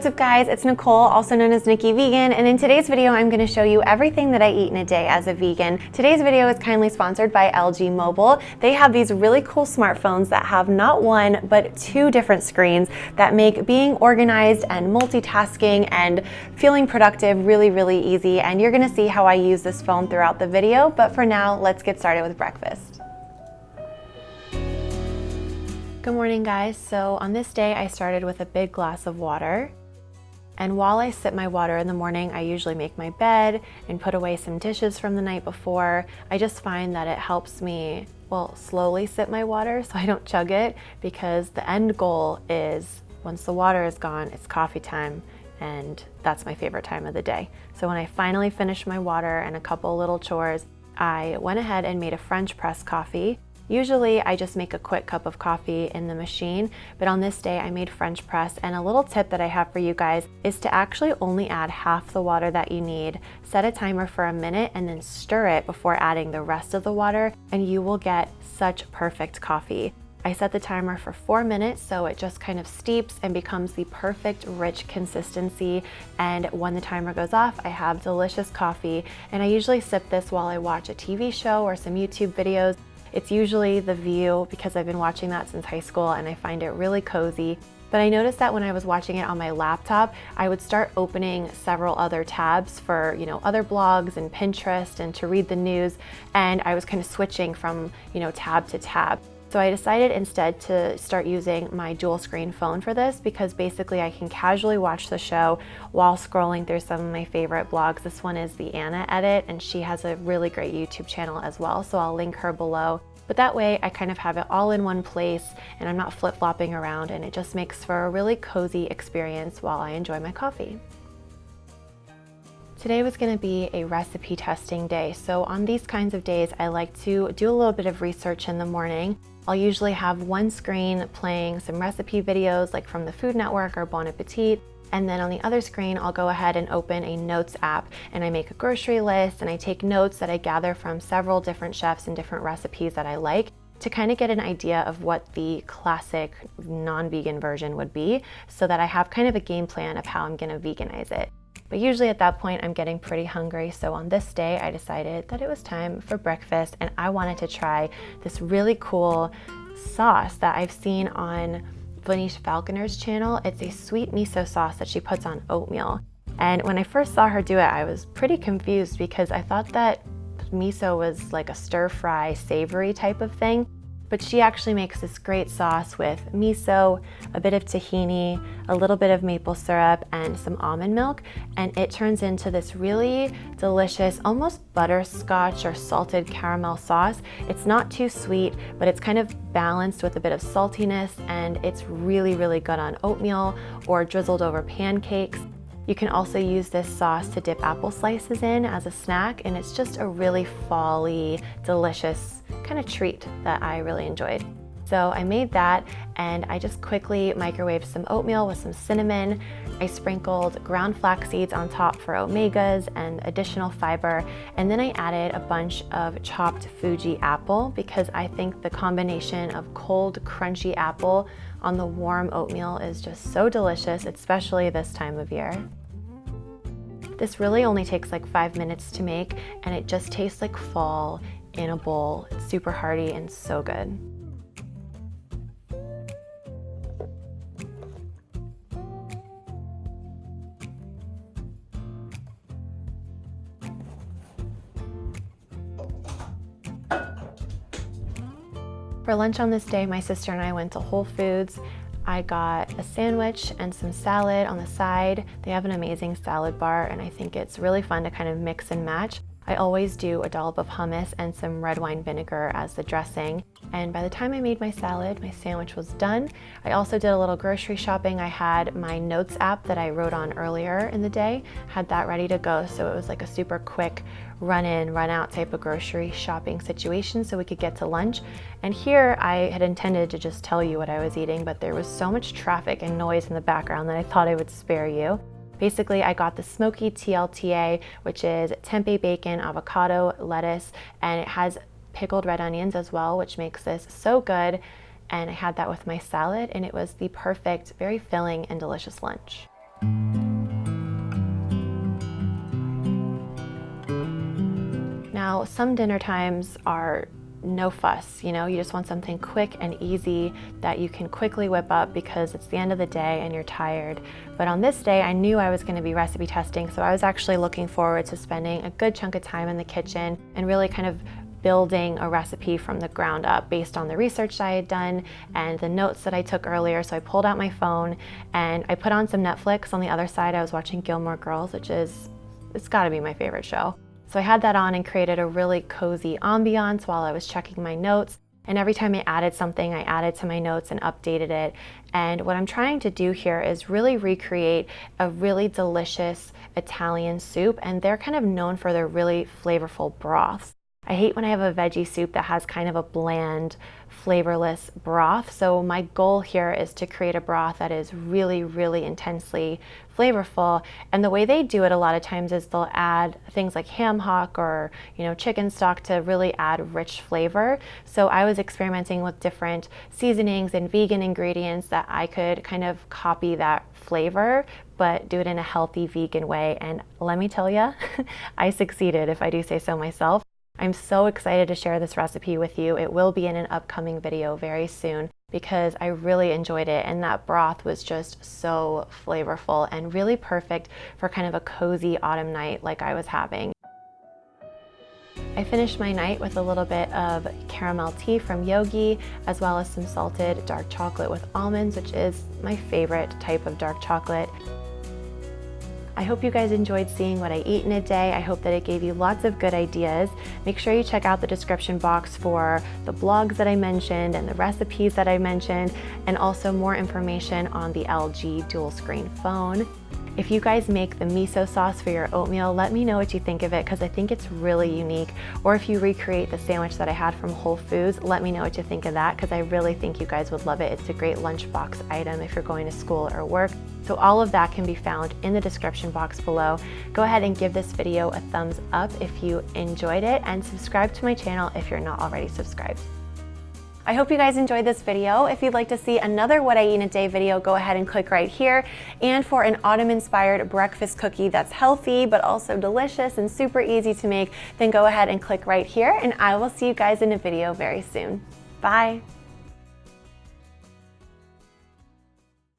what's up guys? It's Nicole, also known as Nikki Vegan, and in today's video I'm going to show you everything that I eat in a day as a vegan. Today's video is kindly sponsored by LG Mobile. They have these really cool smartphones that have not one but two different screens that make being organized and multitasking and feeling productive really, really easy, and you're going to see how I use this phone throughout the video, but for now, let's get started with breakfast. Good morning guys. So on this day I started with a big glass of water, and while I sip my water in the morning I usually make my bed and put away some dishes from the night before. I just find that it helps me, well, slowly sip my water so I don't chug it, because the end goal is once the water is gone, it's coffee time, and that's my favorite time of the day. So when I finally finished my water and a couple little chores, I went ahead and made a French press coffee. Usually I just make a quick cup of coffee in the machine, but on this day I made French press, and a little tip that I have for you guys is to actually only add half the water that you need. Set a timer for a minute and then stir it before adding the rest of the water, and you will get such perfect coffee. I set the timer for 4 minutes so it just kind of steeps and becomes the perfect rich consistency, and when the timer goes off I have delicious coffee, and I usually sip this while I watch a TV show or some YouTube videos. It's usually The View because I've been watching that since high school and I find it really cozy. But I noticed that when I was watching it on my laptop, I would start opening several other tabs for, other blogs and Pinterest and to read the news, and I was kind of switching from, tab to tab. So I decided instead to start using my dual screen phone for this, because basically I can casually watch the show while scrolling through some of my favorite blogs. This one is the Anna Edit, and she has a really great YouTube channel as well, so I'll link her below. But that way I kind of have it all in one place and I'm not flip-flopping around, and it just makes for a really cozy experience while I enjoy my coffee. Today was going to be a recipe testing day, so on these kinds of days I like to do a little bit of research in the morning. I'll usually have one screen playing some recipe videos like from the Food Network or Bon Appetit, and then on the other screen I'll go ahead and open a notes app and I make a grocery list and I take notes that I gather from several different chefs and different recipes that I like, to kind of get an idea of what the classic non-vegan version would be, so that I have kind of a game plan of how I'm going to veganize it. But usually at that point I'm getting pretty hungry, so on this day I decided that it was time for breakfast and I wanted to try this really cool sauce that I've seen on Vanish Falconer's channel. It's a sweet miso sauce that she puts on oatmeal. And when I first saw her do it, I was pretty confused because I thought that miso was like a stir-fry, savory type of thing. But she actually makes this great sauce with miso, a bit of tahini, a little bit of maple syrup, and some almond milk, and it turns into this really delicious, almost butterscotch or salted caramel sauce. It's not too sweet, but it's kind of balanced with a bit of saltiness, and it's really, really good on oatmeal or drizzled over pancakes. You can also use this sauce to dip apple slices in as a snack, and it's just a really fall-y, delicious kind of treat that I really enjoyed. So I made that, and I just quickly microwaved some oatmeal with some cinnamon. I sprinkled ground flax seeds on top for omegas and additional fiber, and then I added a bunch of chopped Fuji apple because I think the combination of cold, crunchy apple on the warm oatmeal is just so delicious, especially this time of year. This really only takes like 5 minutes to make, and it just tastes like fall in a bowl. It's super hearty and so good. For lunch on this day, my sister and I went to Whole Foods. I got a sandwich and some salad on the side. They have an amazing salad bar, and I think it's really fun to kind of mix and match. I always do a dollop of hummus and some red wine vinegar as the dressing. And by the time I made my salad, my sandwich was done. I also did a little grocery shopping. I had my notes app that I wrote on earlier in the day, had that ready to go. So it was like a super quick run in, run out type of grocery shopping situation so we could get to lunch. And here I had intended to just tell you what I was eating, but there was so much traffic and noise in the background that I thought I would spare you. Basically, I got the smoky TLTA, which is tempeh bacon, avocado, lettuce, and it has pickled red onions as well, which makes this so good. And I had that with my salad, and it was the perfect, very filling and delicious lunch. Now, some dinner times are no fuss, you know, you just want something quick and easy that you can quickly whip up because it's the end of the day and you're tired. But on this day, I knew I was going to be recipe testing, so I was actually looking forward to spending a good chunk of time in the kitchen and really kind of building a recipe from the ground up based on the research I had done and the notes that I took earlier. So I pulled out my phone and I put on some Netflix. On the other side, I was watching Gilmore Girls, which is, it's gotta be my favorite show. So I had that on and created a really cozy ambiance while I was checking my notes. And every time I added something, I added to my notes and updated it. And what I'm trying to do here is really recreate a really delicious Italian soup. And they're kind of known for their really flavorful broths. I hate when I have a veggie soup that has kind of a bland, flavorless broth. So my goal here is to create a broth that is really, really intensely flavorful. And the way they do it a lot of times is they'll add things like ham hock or, you know, chicken stock to really add rich flavor. So I was experimenting with different seasonings and vegan ingredients that I could kind of copy that flavor, but do it in a healthy vegan way. And let me tell you, I succeeded, if I do say so myself. I'm so excited to share this recipe with you. It will be in an upcoming video very soon because I really enjoyed it, and that broth was just so flavorful and really perfect for kind of a cozy autumn night like I was having. I finished my night with a little bit of caramel tea from Yogi, as well as some salted dark chocolate with almonds, which is my favorite type of dark chocolate. I hope you guys enjoyed seeing what I eat in a day. I hope that it gave you lots of good ideas. Make sure you check out the description box for the blogs that I mentioned and the recipes that I mentioned, and also more information on the LG dual screen phone. If you guys make the miso sauce for your oatmeal, let me know what you think of it because I think it's really unique. Or if you recreate the sandwich that I had from Whole Foods, let me know what you think of that because I really think you guys would love it. It's a great lunchbox item if you're going to school or work. So all of that can be found in the description box below. Go ahead and give this video a thumbs up if you enjoyed it, and subscribe to my channel if you're not already subscribed. I hope you guys enjoyed this video. If you'd like to see another What I Eat in a Day video, go ahead and click right here. And for an autumn-inspired breakfast cookie that's healthy but also delicious and super easy to make, then go ahead and click right here, and I will see you guys in a video very soon. Bye.